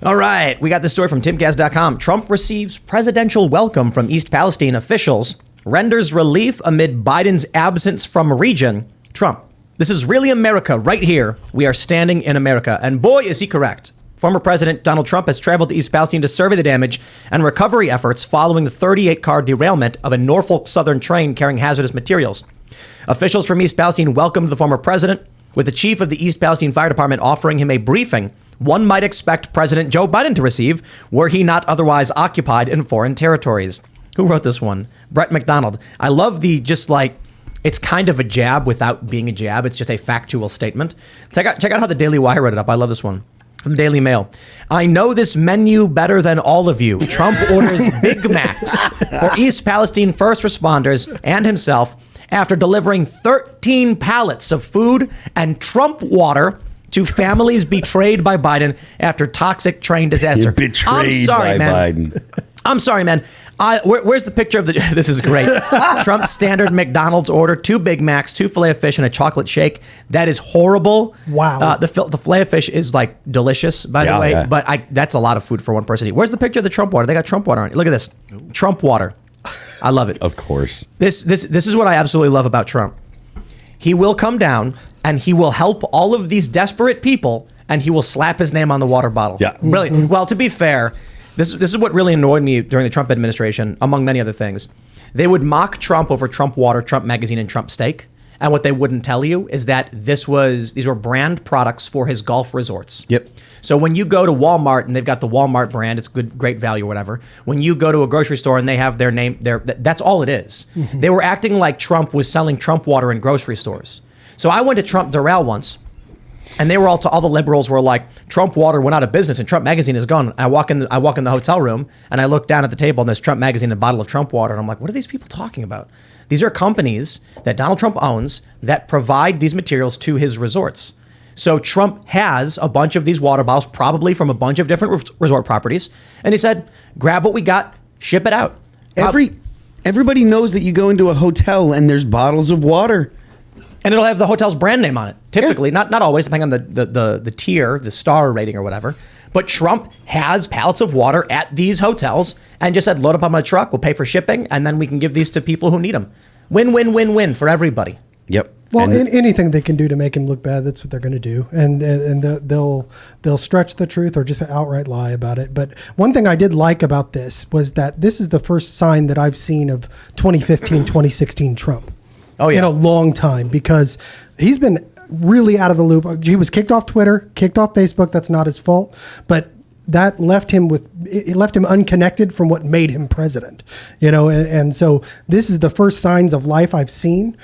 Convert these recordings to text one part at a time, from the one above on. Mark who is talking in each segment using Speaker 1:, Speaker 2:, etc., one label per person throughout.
Speaker 1: All right, we got this story from Timcast.com. Trump receives presidential welcome from East Palestine officials, renders relief amid Biden's absence from region. Trump, this is really America right here. We are standing in America. And boy, is he correct. Former President Donald Trump has traveled to East Palestine to survey the damage and recovery efforts following the 38-car derailment of a Norfolk Southern train carrying hazardous materials. Officials from East Palestine welcomed the former president, with the chief of the East Palestine Fire Department offering him a briefing one might expect President Joe Biden to receive were he not otherwise occupied in foreign territories. Who wrote this one? Brett McDonald. I love the it's kind of a jab without being a jab. It's just a factual statement. Check out how the Daily Wire wrote it up. I love this one. From Daily Mail. I know this menu better than all of you. Trump orders Big Macs for East Palestine first responders and himself after delivering 13 pallets of food and Trump water to families betrayed by Biden after toxic train disaster.
Speaker 2: Betrayed by Biden.
Speaker 1: I'm sorry, man. Where's the picture of the... This is great. Trump's standard McDonald's order, 2 Big Macs, 2 filet of fish, and a chocolate shake. That is horrible.
Speaker 3: Wow.
Speaker 1: The filet of fish is like delicious, by the way, but that's a lot of food for one person to eat. Where's the picture of the Trump water? They got Trump water on it. Look at this. Trump water. I love it.
Speaker 2: Of course.
Speaker 1: This is what I absolutely love about Trump. He will come down and he will help all of these desperate people and he will slap his name on the water bottle.
Speaker 2: Yeah.
Speaker 1: Brilliant. Well, to be fair, this is what really annoyed me during the Trump administration, among many other things. They would mock Trump over Trump water, Trump magazine, and Trump steak. And what they wouldn't tell you is that these were brand products for his golf resorts.
Speaker 2: Yep.
Speaker 1: So when you go to Walmart and they've got the Walmart brand, it's good, great value or whatever. When you go to a grocery store and they have their name, that's all it is. Mm-hmm. They were acting like Trump was selling Trump water in grocery stores. So I went to Trump Doral once, and they were all the liberals were like, Trump water went out of business and Trump magazine is gone. I walk in the hotel room and I look down at the table and there's Trump magazine and a bottle of Trump water. And I'm like, what are these people talking about? These are companies that Donald Trump owns that provide these materials to his resorts. So Trump has a bunch of these water bottles, probably from a bunch of different resort properties. And he said, grab what we got, ship it out.
Speaker 2: Everybody knows that you go into a hotel and there's bottles of water.
Speaker 1: And it'll have the hotel's brand name on it. Typically, not always, depending on the tier, the star rating or whatever. But Trump has pallets of water at these hotels and just said, load up on my truck, we'll pay for shipping, and then we can give these to people who need them. Win, win, win, win for everybody.
Speaker 2: Yep.
Speaker 3: Well, anything they can do to make him look bad, that's what they're going to do, and they'll stretch the truth or just outright lie about it. But one thing I did like about this was that this is the first sign that I've seen of 2015, 2016 Trump. Oh yeah, in a long time, because he's been really out of the loop. He was kicked off Twitter, kicked off Facebook. That's not his fault, but that left him unconnected from what made him president. And so this is the first signs of life I've seen,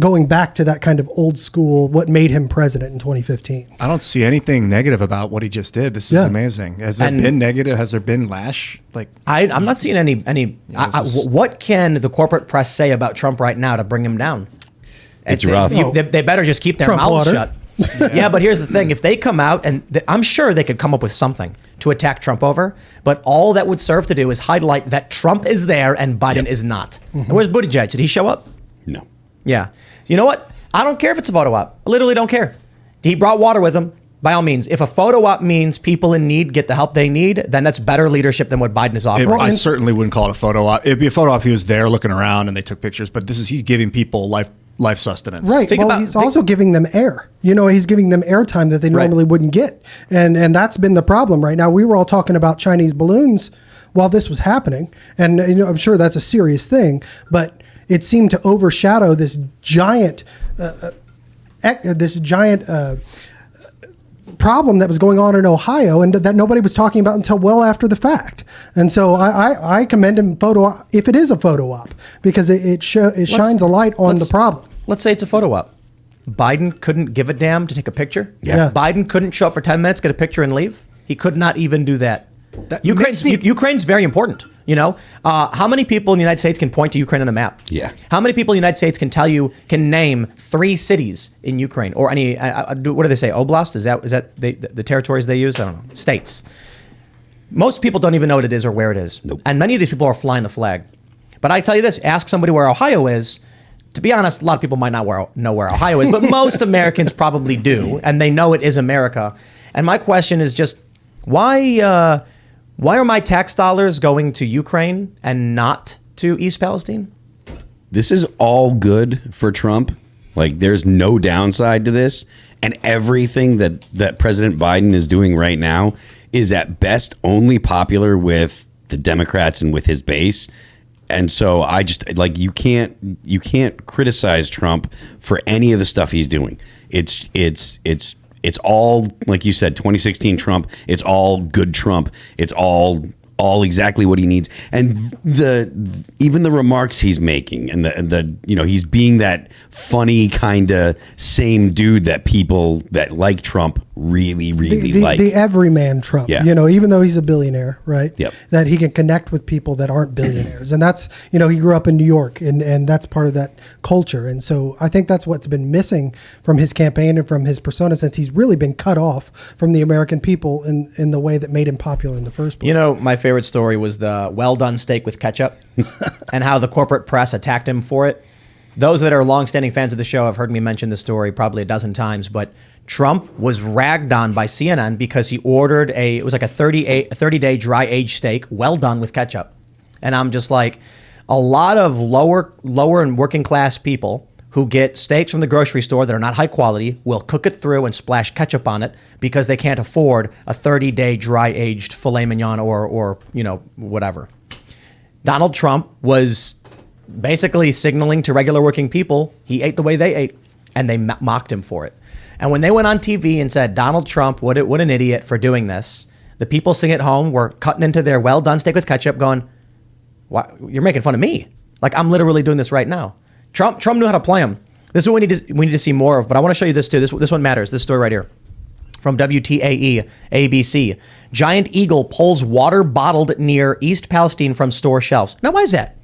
Speaker 3: going back to that kind of old school, what made him president in 2015.
Speaker 4: I don't see anything negative about what he just did. This is amazing. Has there been negative? Has there been lash?
Speaker 1: I'm not seeing any. What can the corporate press say about Trump right now to bring him down?
Speaker 2: It's rough.
Speaker 1: They better just keep their
Speaker 3: Trump
Speaker 1: mouths
Speaker 3: water.
Speaker 1: shut. Yeah, but here's the thing. If they come out, and I'm sure they could come up with something to attack Trump over, but all that would serve to do is highlight that Trump is there and Biden is not. Mm-hmm. And where's Buttigieg? Did he show up?
Speaker 2: No.
Speaker 1: Yeah. You know what? I don't care if it's a photo op. I literally don't care. He brought water with him. By all means, if a photo op means people in need get the help they need, then that's better leadership than what Biden is offering.
Speaker 4: I certainly wouldn't call it a photo op. It'd be a photo op if he was there looking around and they took pictures, but he's giving people life sustenance.
Speaker 3: Right. He's also giving them air. He's giving them airtime that they normally wouldn't get. And that's been the problem right now. We were all talking about Chinese balloons while this was happening. And I'm sure that's a serious thing, but it seemed to overshadow this giant problem that was going on in Ohio and that nobody was talking about until well after the fact. And so I commend him if it is a photo op, because it shines a light on the problem.
Speaker 1: Let's say it's a photo op. Biden couldn't give a damn to take a picture.
Speaker 3: Yeah.
Speaker 1: Biden couldn't show up for 10 minutes, get a picture and leave. He could not even do that. Ukraine's very important. How many people in the United States can point to Ukraine on a map?
Speaker 2: Yeah.
Speaker 1: How many people in the United States can name 3 cities in Ukraine or any? What do they say? Oblast? Is that the territories they use? I don't know. States. Most people don't even know what it is or where it is.
Speaker 2: Nope.
Speaker 1: And many of these people are flying the flag. But I tell you this: ask somebody where Ohio is. To be honest, a lot of people might not know where Ohio is, but most Americans probably do, and they know it is America. And my question is just, Why are my tax dollars going to Ukraine and not to East Palestine?
Speaker 2: This is all good for Trump. Like, there's no downside to this. And everything that President Biden is doing right now is at best only popular with the Democrats and with his base. And so I just, like, you can't criticize Trump for any of the stuff he's doing. It's all, like you said, 2016 Trump. It's all good Trump. It's all exactly what he needs. And even the remarks he's making and the he's being that funny kind of same dude that people that like Trump really like.
Speaker 3: The everyman Trump,
Speaker 2: Yeah.
Speaker 3: Even though he's a billionaire, right?
Speaker 2: Yep.
Speaker 3: That he can connect with people that aren't billionaires. And that's, he grew up in New York and that's part of that culture. And so I think that's what's been missing from his campaign and from his persona, since he's really been cut off from the American people in the way that made him popular in the first place.
Speaker 1: My favorite story was the well-done steak with ketchup and how the corporate press attacked him for it. Those that are longstanding fans of the show have heard me mention this story probably a dozen times, but Trump was ragged on by CNN because he ordered it was like a 30-day dry-aged steak, well done with ketchup. And I'm just like, a lot of lower and working class people who get steaks from the grocery store that are not high quality will cook it through and splash ketchup on it because they can't afford a 30-day dry-aged filet mignon or whatever. Donald Trump was basically signaling to regular working people he ate the way they ate, and they mocked him for it. And when they went on TV and said, Donald Trump, what an idiot for doing this, the people sitting at home were cutting into their well-done steak with ketchup going, "Why, you're making fun of me. Like, I'm literally doing this right now." Trump knew how to play him. This is what we need to see more of, but I want to show you this too. This one matters. This story right here from WTAE ABC. Giant eagle pulls water bottled near East Palestine from store shelves. Now, why is that?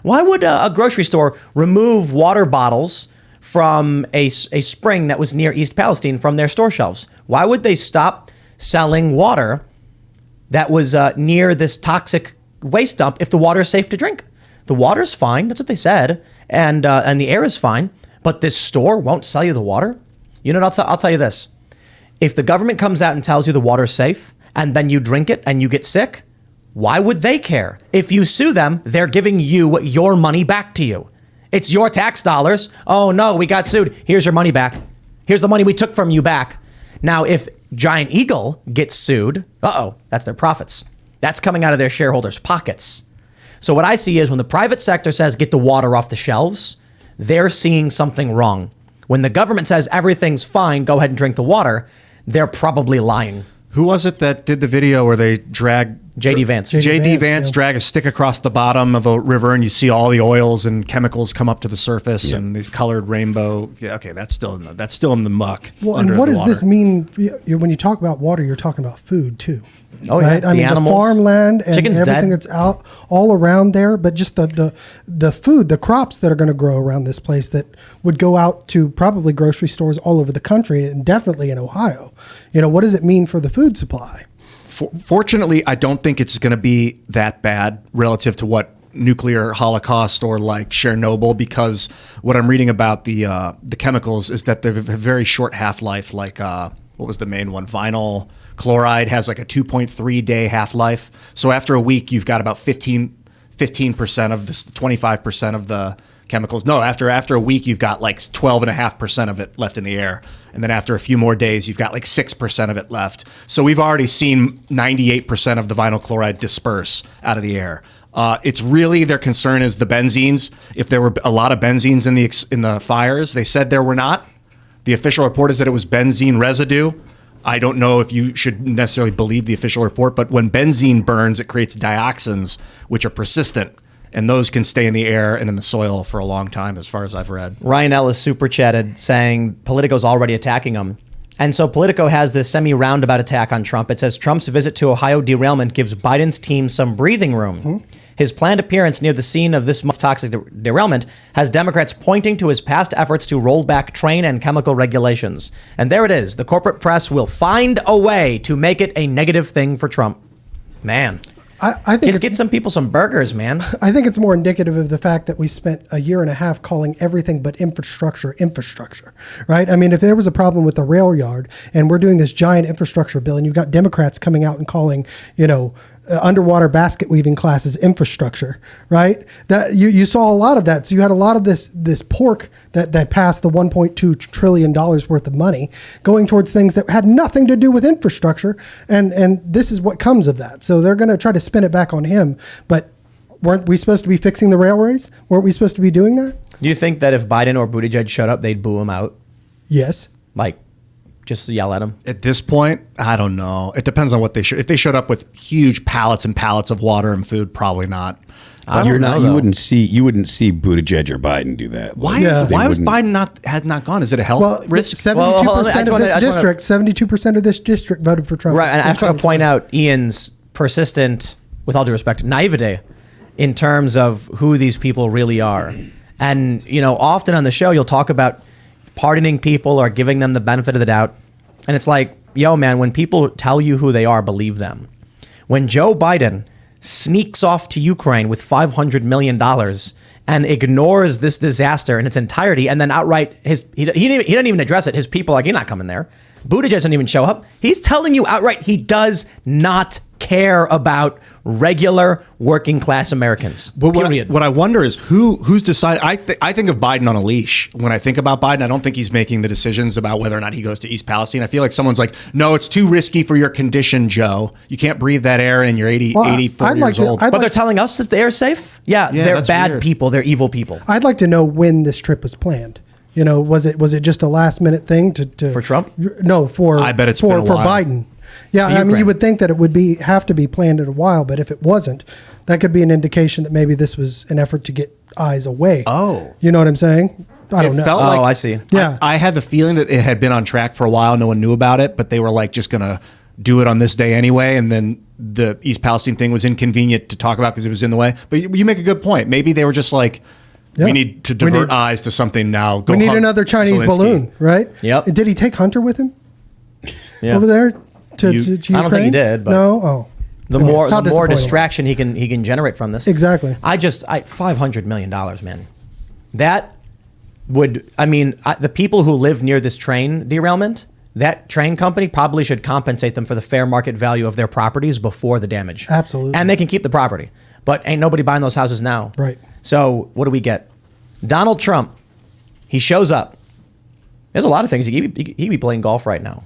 Speaker 1: Why would a grocery store remove water bottles from a spring that was near East Palestine from their store shelves? Why would they stop selling water that was near this toxic waste dump if the water is safe to drink? The water's fine. That's what they said. And the air is fine. But this store won't sell you the water? You know what? I'll tell you this. If the government comes out and tells you the water's safe and then you drink it and you get sick, why would they care? If you sue them, they're giving you your money back to you. It's your tax dollars. Oh, no, we got sued. Here's your money back. Here's the money we took from you back. Now, if Giant Eagle gets sued, that's their profits. That's coming out of their shareholders' pockets. So what I see is when the private sector says get the water off the shelves, they're seeing something wrong. When the government says everything's fine, go ahead and drink the water, they're probably lying.
Speaker 4: Who was it that did the video where they drag
Speaker 1: J.D. Vance?
Speaker 4: J.D. Vance drag a stick across the bottom of a river, and you see all the oils and chemicals come up to the surface, and these colored rainbow. Yeah, okay, that's still in the muck.
Speaker 3: Well, and what does this mean when you talk about water? You're talking about food too.
Speaker 1: Oh,
Speaker 3: right?
Speaker 1: yeah.
Speaker 3: I mean,
Speaker 1: animals,
Speaker 3: the farmland and
Speaker 1: chicken's
Speaker 3: everything
Speaker 1: dead.
Speaker 3: that's out all around there, but just the food, the crops that are going to grow around this place that would go out to probably grocery stores all over the country and definitely in Ohio. What does it mean for the food supply?
Speaker 4: Fortunately, I don't think it's going to be that bad relative to what nuclear holocaust or like Chernobyl, because what I'm reading about the chemicals is that they have a very short half-life. Like what was the main one? Vinyl chloride has like a 2.3 day half-life. So after a week, you've got about 15% of this, 25% of the chemicals. No, after a week, you've got like 12.5% of it left in the air. And then after a few more days, you've got like 6% of it left. So we've already seen 98% of the vinyl chloride disperse out of the air. It's really, their concern is the benzenes. If there were a lot of benzenes in the fires, they said there were not. The official report is that it was benzene residue. I don't know if you should necessarily believe the official report, but when benzene burns, it creates dioxins, which are persistent, and those can stay in the air and in the soil for a long time, as far as I've read.
Speaker 1: Ryan Ellis super chatted saying Politico's already attacking him. And so Politico has this semi-roundabout attack on Trump. It says Trump's visit to Ohio derailment gives Biden's team some breathing room. Mm-hmm. His planned appearance near the scene of this month's toxic derailment has Democrats pointing to his past efforts to roll back train and chemical regulations. And there it is. The corporate press will find a way to make it a negative thing for Trump. Man.
Speaker 3: I think
Speaker 1: Just get some people some burgers, man.
Speaker 3: I think it's more indicative of the fact that we spent a year and a half calling everything but infrastructure, right? I mean, if there was a problem with the rail yard and we're doing this giant infrastructure bill and you've got Democrats coming out and calling, underwater basket weaving classes infrastructure, right? That you saw a lot of that. So you had a lot of this pork that passed the $1.2 trillion worth of money going towards things that had nothing to do with infrastructure. And this is what comes of that. So they're going to try to spin it back on him. But weren't we supposed to be fixing the railways? Weren't we supposed to be doing that?
Speaker 1: Do you think that if Biden or Buttigieg showed up, they'd boo him out?
Speaker 3: Yes.
Speaker 1: Like, just yell at him?
Speaker 4: At this point, I don't know. It depends on what they should. If they showed up with huge pallets and pallets of water and food, probably not.
Speaker 2: You wouldn't see Buttigieg or Biden do that.
Speaker 4: Why
Speaker 2: They
Speaker 4: was
Speaker 2: wouldn't.
Speaker 4: Biden has not gone? Is it a health risk?
Speaker 3: 72% of this district, 72% of this district voted for Trump.
Speaker 1: Right, and I just want to point out Ian's persistent, with all due respect, naivete in terms of who these people really are. And, often on the show, you'll talk about pardoning people or giving them the benefit of the doubt. And it's like, yo, man, when people tell you who they are, believe them. When Joe Biden sneaks off to Ukraine with $500 million and ignores this disaster in its entirety, and then outright, he didn't even address it. His people are like, you're not coming there. Buttigieg doesn't even show up. He's telling you outright he does not care about regular working class Americans. Period.
Speaker 4: What I wonder is who's decided. I think of Biden on a leash. When I think about Biden, I don't think he's making the decisions about whether or not he goes to East Palestine. I feel like someone's like, no, it's too risky for your condition, Joe. You can't breathe that air and you're 84 years old.
Speaker 1: But they're telling us that they're safe? Yeah, they're bad
Speaker 4: weird.
Speaker 1: people. They're evil people.
Speaker 3: I'd like to know when this trip was planned. Was it just a last minute thing to
Speaker 1: For Trump?
Speaker 3: No,
Speaker 4: I bet it's
Speaker 3: for
Speaker 4: been a while.
Speaker 3: Biden. Yeah, I mean, you would think that it would have to be planned in a while, but if it wasn't, that could be an indication that maybe this was an effort to get eyes away.
Speaker 4: Oh.
Speaker 3: You know what I'm saying? I don't know.
Speaker 1: I see.
Speaker 3: Yeah.
Speaker 4: I had the feeling that it had been on track for a while. No one knew about it, but they were like just going to do it on this day anyway. And then the East Palestine thing was inconvenient to talk about because it was in the way. But you make a good point. Maybe they were just like, we need to divert eyes to something now.
Speaker 3: We need another Chinese balloon, right?
Speaker 1: Yep.
Speaker 3: Did he take Hunter with him
Speaker 1: Yeah.
Speaker 3: over there to Ukraine?
Speaker 1: I don't think he did. But
Speaker 3: no? Oh.
Speaker 1: The more distraction he can generate from this.
Speaker 3: Exactly.
Speaker 1: $500 million, man. That would, the people who live near this train derailment, that train company probably should compensate them for the fair market value of their properties before the damage.
Speaker 3: Absolutely.
Speaker 1: And they can keep the property. But ain't nobody buying those houses now.
Speaker 3: Right.
Speaker 1: So what do we get? Donald Trump, he shows up. There's a lot of things. He'd be playing golf right now.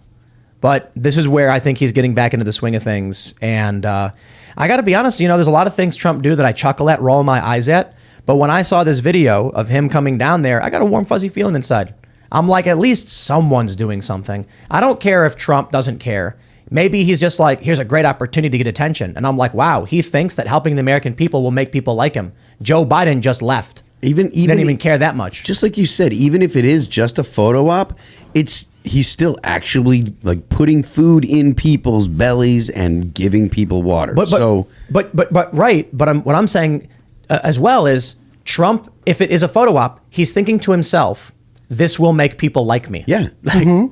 Speaker 1: But this is where I think he's getting back into the swing of things. And I got to be honest, there's a lot of things Trump do that I chuckle at, roll my eyes at. But when I saw this video of him coming down there, I got a warm, fuzzy feeling inside. I'm like, at least someone's doing something. I don't care if Trump doesn't care. Maybe he's just like, here's a great opportunity to get attention. And I'm like, wow, he thinks that helping the American people will make people like him. Joe Biden just left. He didn't even care that much.
Speaker 2: Just like you said, even if it is just a photo op, he's still actually like putting food in people's bellies and giving people water.
Speaker 1: What I'm saying as well is Trump, if it is a photo op, he's thinking to himself, this will make people like me.
Speaker 2: Yeah.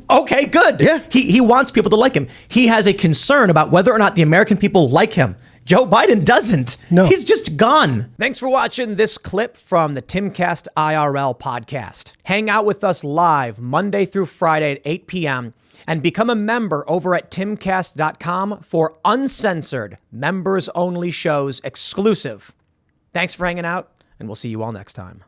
Speaker 1: Okay, good.
Speaker 2: Yeah.
Speaker 1: He wants people to like him. He has a concern about whether or not the American people like him. Joe Biden doesn't.
Speaker 3: No.
Speaker 1: He's just gone. Thanks for watching this clip from the Timcast IRL podcast. Hang out with us live Monday through Friday at 8 p.m. and become a member over at timcast.com for uncensored, members-only shows exclusive. Thanks for hanging out, and we'll see you all next time.